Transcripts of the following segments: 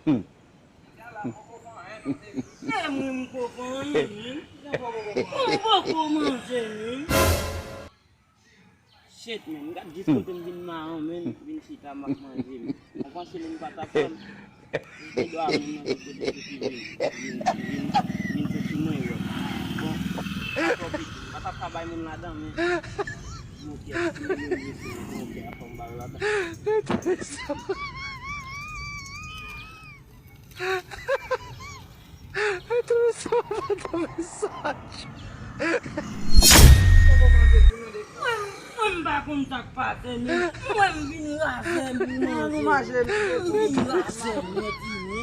Shit men, kat diskutin bin mau men, bin sita mak manjim. Apa silin patapon. Doa men bin sesuai yo. Patap kabay mun ladang men. Mungkin apa balada. Terus apa mensagem? Mbak pun tak paten, mbak binlasen, Não mais binlasen ini,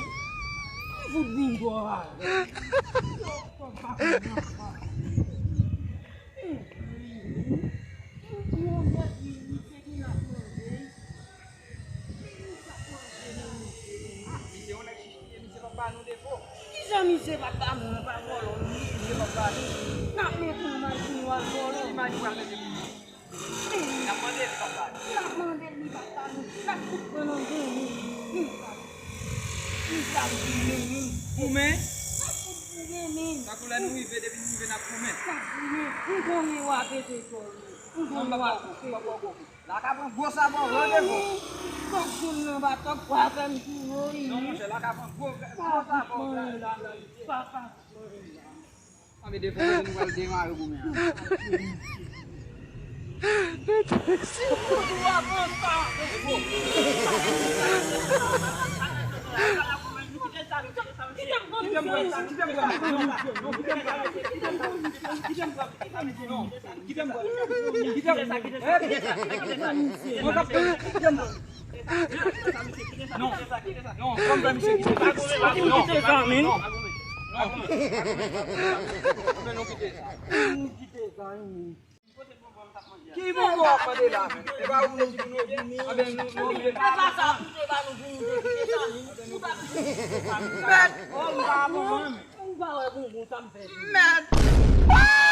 fuding gua. Mise batamu pa bolo ni mise babani. Nak metu mai kuat bolo mai kuat ni. Nak mandel babani. Nak mandel ni batamu. Nak kono ni. Isa ni. Kume? Ni. Kakula nui bede bin na kume. Ni. Ngongi wa bede ko. Ngongi wa ko. La ka pon gosa bo rode bo. Kok kun ba tok kwa kan ku oi. No mo se la ka pon gosa bo. Papa. Kami depan dengan dengar aku punya. Dua bota. Que bom para dele lá, é vai um novo Man!